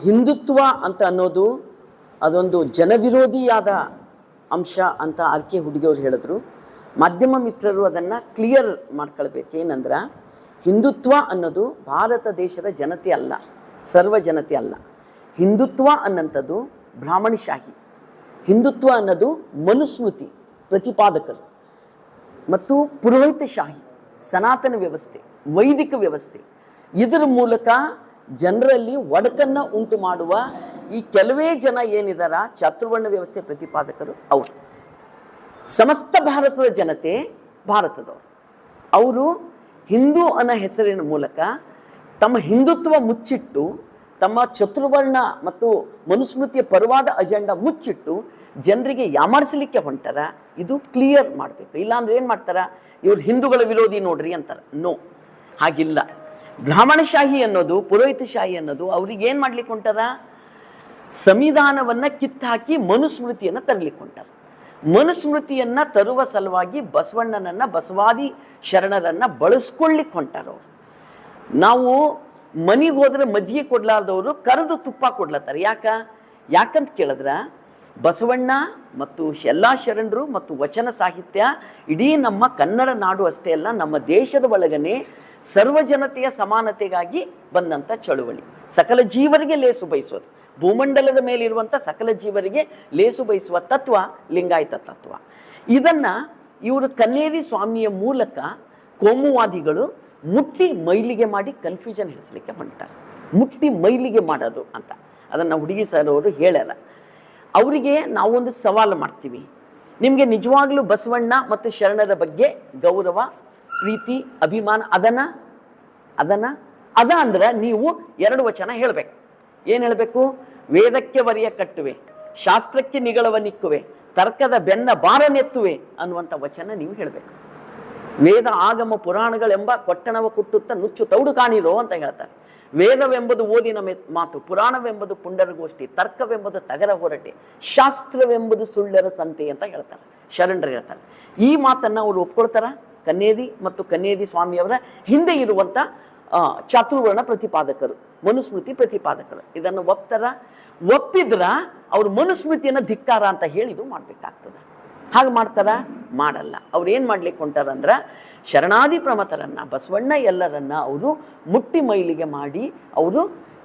ಹಿಂದುತ್ವ ಅಂತ ಅನ್ನೋದು ಅದೊಂದು ಜನವಿರೋಧಿಯಾದ ಅಂಶ ಅಂತ ಆರ್.ಕೆ. ಹುಡುಗಿಯವ್ರು ಹೇಳಿದ್ರು. ಮಾಧ್ಯಮ ಮಿತ್ರರು ಅದನ್ನು ಕ್ಲಿಯರ್ ಮಾಡ್ಕೊಳ್ಬೇಕು. ಏನಂದ್ರೆ ಹಿಂದುತ್ವ ಅನ್ನೋದು ಭಾರತ ದೇಶದ ಜನತೆ ಅಲ್ಲ, ಸರ್ವ ಜನತೆ ಅಲ್ಲ. ಹಿಂದುತ್ವ ಅನ್ನೋಂಥದ್ದು ಬ್ರಾಹ್ಮಣಶಾಹಿ. ಹಿಂದುತ್ವ ಅನ್ನೋದು ಮನುಸ್ಮೃತಿ ಪ್ರತಿಪಾದಕರು ಮತ್ತು ಪುರೋಹಿತಶಾಹಿ, ಸನಾತನ ವ್ಯವಸ್ಥೆ, ವೈದಿಕ ವ್ಯವಸ್ಥೆ. ಇದರ ಮೂಲಕ ಜನರಲ್ಲಿ ಒಡಕನ್ನು ಉಂಟು ಮಾಡುವ ಈ ಕೆಲವೇ ಜನ ಏನಿದಾರ ಚಾತುರ್ವರ್ಣ ವ್ಯವಸ್ಥೆ ಪ್ರತಿಪಾದಕರು ಅವರು. ಸಮಸ್ತ ಭಾರತದ ಜನತೆ ಭಾರತದವರು. ಅವರು ಹಿಂದೂ ಅನ್ನೋ ಹೆಸರಿನ ಮೂಲಕ ತಮ್ಮ ಹಿಂದುತ್ವ ಮುಚ್ಚಿಟ್ಟು, ತಮ್ಮ ಚತುರ್ವರ್ಣ ಮತ್ತು ಮನುಸ್ಮೃತಿಯ ಪರವಾದ ಅಜೆಂಡಾ ಮುಚ್ಚಿಟ್ಟು ಜನರಿಗೆ ಯಾಮಾರಿಸಲಿಕ್ಕೆ ಹೊಂಟಾರ. ಇದು ಕ್ಲಿಯರ್ ಮಾಡಬೇಕು. ಇಲ್ಲಾಂದ್ರೆ ಏನು ಮಾಡ್ತಾರ, ಇವ್ರು ಹಿಂದೂಗಳ ವಿರೋಧಿ ನೋಡ್ರಿ ಅಂತಾರೆ. ನೋ, ಹಾಗಿಲ್ಲ. ಬ್ರಾಹ್ಮಣಶಾಹಿ ಅನ್ನೋದು, ಪುರೋಹಿತಶಾಹಿ ಅನ್ನೋದು ಅವ್ರಿಗೆ ಏನು ಮಾಡ್ಲಿಕ್ಕೆ ಹೊಂಟಾರ, ಸಂವಿಧಾನವನ್ನು ಕಿತ್ತಾಕಿ ಮನುಸ್ಮೃತಿಯನ್ನು ತರಲಿಕ್ಕೆ ಹೊಂಟಾರ. ಮನುಸ್ಮೃತಿಯನ್ನು ತರುವ ಸಲುವಾಗಿ ಬಸವಣ್ಣನನ್ನು, ಬಸವಾದಿ ಶರಣರನ್ನು ಬಳಸ್ಕೊಳ್ಳಿಕ್ಕೆ ಹೊಂಟಾರವ್ರು. ನಾವು ಮನೆಗೆ ಹೋದ್ರೆ ಮಜ್ಜಿಗೆ ಕೊಡ್ಲಾರ್ದವರು ಕರೆದು ತುಪ್ಪ ಕೊಡ್ಲತ್ತಾರೆ. ಯಾಕಂತ ಕೇಳಿದ್ರೆ ಬಸವಣ್ಣ ಮತ್ತು ಎಲ್ಲ ಶರಣರು ಮತ್ತು ವಚನ ಸಾಹಿತ್ಯ ಇಡೀ ನಮ್ಮ ಕನ್ನಡ ನಾಡು ಅಷ್ಟೇ ಅಲ್ಲ, ನಮ್ಮ ದೇಶದ ಒಳಗನೆ ಸರ್ವಜನತೆಯ ಸಮಾನತೆಗಾಗಿ ಬಂದಂಥ ಚಳುವಳಿ. ಸಕಲ ಜೀವರಿಗೆ ಲೇಸು ಬಯಸೋದು, ಭೂಮಂಡಲದ ಮೇಲಿರುವಂಥ ಸಕಲ ಜೀವರಿಗೆ ಲೇಸು ಬಯಸುವ ತತ್ವ ಲಿಂಗಾಯತ ತತ್ವ. ಇದನ್ನು ಇವರು ಕನ್ನೇರಿ ಸ್ವಾಮಿಯ ಮೂಲಕ ಕೋಮುವಾದಿಗಳು ಮುಟ್ಟಿ ಮೈಲಿಗೆ ಮಾಡಿ ಕನ್ಫ್ಯೂಷನ್ ಹಿಡಿಸ್ಲಿಕ್ಕೆ ಹೊಂಟಾರೆ. ಮುಟ್ಟಿ ಮೈಲಿಗೆ ಮಾಡೋದು ಅಂತ ಅದನ್ನು ಹುಡುಗಿ ಸರ್ ಅವರು ಹೇಳ್ಯಾರ. ಅವರಿಗೆ ನಾವೊಂದು ಸವಾಲು ಮಾಡ್ತೀವಿ. ನಿಮಗೆ ನಿಜವಾಗ್ಲೂ ಬಸವಣ್ಣ ಮತ್ತು ಶರಣರ ಬಗ್ಗೆ ಗೌರವ, ಪ್ರೀತಿ, ಅಭಿಮಾನ ಅದ ಅಂದ್ರೆ ನೀವು ಎರಡು ವಚನ ಹೇಳಬೇಕು. ಏನು ಹೇಳಬೇಕು? ವೇದಕ್ಕೆ ವರಿಯ ಕಟ್ಟುವೆ, ಶಾಸ್ತ್ರಕ್ಕೆ ನಿಗಳವ ನಿಕ್ಕುವೆ, ತರ್ಕದ ಬೆನ್ನ ಬಾರನೆತ್ತುವೆ ಅನ್ನುವಂಥ ವಚನ ನೀವು ಹೇಳಬೇಕು. ವೇದ ಆಗಮ ಪುರಾಣಗಳೆಂಬ ಕೊಟ್ಟಣವ ಕುಟ್ಟುತ್ತ ನುಚ್ಚು ತೌಡು ಕಾಣಿರೋ ಅಂತ ಹೇಳ್ತಾರೆ. ವೇದವೆಂಬುದು ಓದಿನ ಮಾತು, ಪುರಾಣವೆಂಬುದು ಪುಂಡರಗೋಷ್ಠಿ, ತರ್ಕವೆಂಬುದು ತಗರ ಹೊರಟೆ, ಶಾಸ್ತ್ರವೆಂಬುದು ಸುಳ್ಳರ ಸಂತೆ ಅಂತ ಹೇಳ್ತಾರೆ, ಶರಣರು ಹೇಳ್ತಾರೆ. ಈ ಮಾತನ್ನು ಅವರು ಒಪ್ಕೊಳ್ತಾರ. ಕನ್ನೇರಿ ಮತ್ತು ಕನ್ನೇರಿ ಸ್ವಾಮಿಯವರ ಹಿಂದೆ ಇರುವಂಥ ಚಾತುರ್ವರ್ಣ ಪ್ರತಿಪಾದಕರು, ಮನುಸ್ಮೃತಿ ಪ್ರತಿಪಾದಕರು ಇದನ್ನು ಒಪ್ಪಿದ್ರ ಅವ್ರು ಮನುಸ್ಮೃತಿಯನ್ನು ಧಿಕ್ಕಾರ ಅಂತ ಹೇಳಿ ಇದು ಮಾಡಬೇಕಾಗ್ತದೆ. ಹಾಗೆ ಮಾಡ್ತಾರ? ಮಾಡಲ್ಲ. ಅವ್ರು ಏನು ಮಾಡ್ಲಿಕ್ಕೆ ಹೊಂಟಾರಂದ್ರೆ ಶರಣಾದಿ ಪ್ರಮಥರನ್ನು, ಬಸವಣ್ಣ ಎಲ್ಲರನ್ನ ಅವರು ಮುಟ್ಟಿ ಮೈಲಿಗೆ ಮಾಡಿ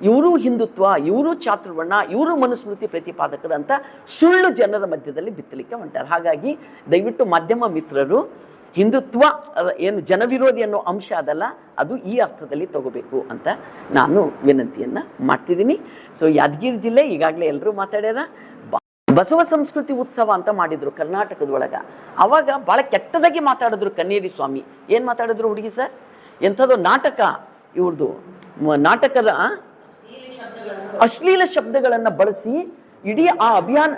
ಇವರು ಹಿಂದುತ್ವ, ಇವರು ಚಾತುರ್ವರ್ಣ, ಇವರು ಮನುಸ್ಮೃತಿ ಪ್ರತಿಪಾದಕರು ಅಂತ ಸುಳ್ಳು ಜನರ ಮಧ್ಯದಲ್ಲಿ ಬಿತ್ತಲಿಕ್ಕೆ ಹೊಂಟಾರೆ. ಹಾಗಾಗಿ ದಯವಿಟ್ಟು ಮಾಧ್ಯಮ ಮಿತ್ರರು ಹಿಂದುತ್ವ ಏನು ಜನವಿರೋಧಿ ಅನ್ನೋ ಅಂಶ ಅದಲ್ಲ, ಅದು ಈ ಅರ್ಥದಲ್ಲಿ ತಗೋಬೇಕು ಅಂತ ನಾನು ವಿನಂತಿಯನ್ನು ಮಾಡ್ತಿದ್ದೀನಿ. ಸೊ ಯಾದಗಿರಿ ಜಿಲ್ಲೆ ಈಗಾಗಲೇ ಎಲ್ಲರೂ ಮಾತಾಡ್ಯಾರ. ಬಸವ ಸಂಸ್ಕೃತಿ ಉತ್ಸವ ಅಂತ ಮಾಡಿದ್ರು ಕರ್ನಾಟಕದೊಳಗೆ. ಅವಾಗ ಭಾಳ ಕೆಟ್ಟದಾಗಿ ಮಾತಾಡಿದ್ರು ಕನ್ನೇರಿ ಸ್ವಾಮಿ. ಏನು ಮಾತಾಡಿದ್ರು ಹುಡುಗಿ ಸರ್? ಎಂಥದ್ದು ನಾಟಕ, ಇವ್ರದ್ದು ನಾಟಕದ ಅಶ್ಲೀಲ ಶಬ್ದಗಳನ್ನು ಬಳಸಿ ಇಡೀ ಆ ಅಭಿಯಾನ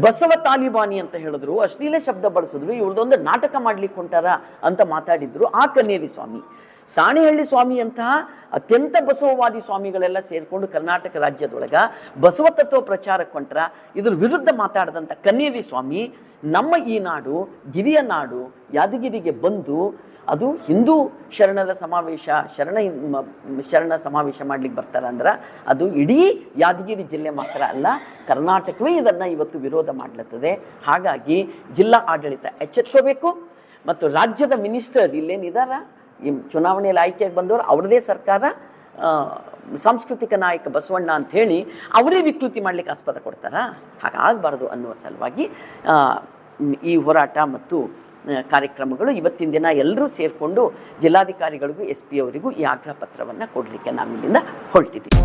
ಬಸವ ತಾಲಿಬಾನಿ ಅಂತ ಹೇಳಿದ್ರು, ಅಶ್ಲೀಲ ಶಬ್ದ ಬಳಸಿದ್ರು, ಇವ್ರದೊಂದು ನಾಟಕ ಮಾಡ್ಲಿಕ್ಕೆ ಹೊಂಟಾರ ಅಂತ ಮಾತಾಡಿದ್ರು ಆ ಕನ್ನೇರಿ ಸ್ವಾಮಿ. ಸಾಣೆಹಳ್ಳಿ ಸ್ವಾಮಿ ಅಂತಹ ಅತ್ಯಂತ ಬಸವವಾದಿ ಸ್ವಾಮಿಗಳೆಲ್ಲ ಸೇರಿಕೊಂಡು ಕರ್ನಾಟಕ ರಾಜ್ಯದೊಳಗ ಬಸವ ತತ್ವ ಪ್ರಚಾರಕ್ಕೆ ಹೊಂಟ್ರ. ಇದ್ರ ವಿರುದ್ಧ ಮಾತಾಡಿದಂಥ ಕನ್ನೇರಿ ಸ್ವಾಮಿ ನಮ್ಮ ಈ ನಾಡು, ಗಿರಿಯ ನಾಡು ಯಾದಗಿರಿಗೆ ಬಂದು ಅದು ಹಿಂದೂ ಶರಣರ ಸಮಾವೇಶ, ಶರಣ ಸಮಾವೇಶ ಮಾಡ್ಲಿಕ್ಕೆ ಬರ್ತಾರೆ ಅಂದ್ರೆ ಅದು ಇಡೀ ಯಾದಗಿರಿ ಜಿಲ್ಲೆ ಮಾತ್ರ ಅಲ್ಲ, ಕರ್ನಾಟಕವೇ ಇದನ್ನು ಇವತ್ತು ವಿರೋಧ ಮಾಡ್ಲತ್ತದೆ. ಹಾಗಾಗಿ ಜಿಲ್ಲಾ ಆಡಳಿತ ಎಚ್ಚೆತ್ಕೋಬೇಕು. ಮತ್ತು ರಾಜ್ಯದ ಮಿನಿಸ್ಟರ್ ಇಲ್ಲೇನಿದಾರ, ಈ ಚುನಾವಣೆಯಲ್ಲಿ ಆಯ್ಕೆಯಾಗಿ ಬಂದವರು, ಅವ್ರದ್ದೇ ಸರ್ಕಾರ ಸಾಂಸ್ಕೃತಿಕ ನಾಯಕ ಬಸವಣ್ಣ ಅಂಥೇಳಿ ಅವರೇ ವಿಕೃತಿ ಮಾಡಲಿಕ್ಕೆ ಆಸ್ಪದ ಕೊಡ್ತಾರಾ? ಹಾಗಾಗಬಾರ್ದು ಅನ್ನುವ ಸಲುವಾಗಿ ಈ ಹೋರಾಟ ಮತ್ತು ಕಾರ್ಯಕ್ರಮಗಳು ಇವತ್ತಿನ ದಿನ ಎಲ್ಲರೂ ಸೇರಿಕೊಂಡು ಜಿಲ್ಲಾಧಿಕಾರಿಗಳಿಗೂ SP ಅವರಿಗೂ ಈ ಆಗ್ರಹ ಪತ್ರವನ್ನು ಕೊಡಲಿಕ್ಕೆ ನಾವಿಲ್ಲಿಂದ ಹೊರಟಿದ್ದೀವಿ.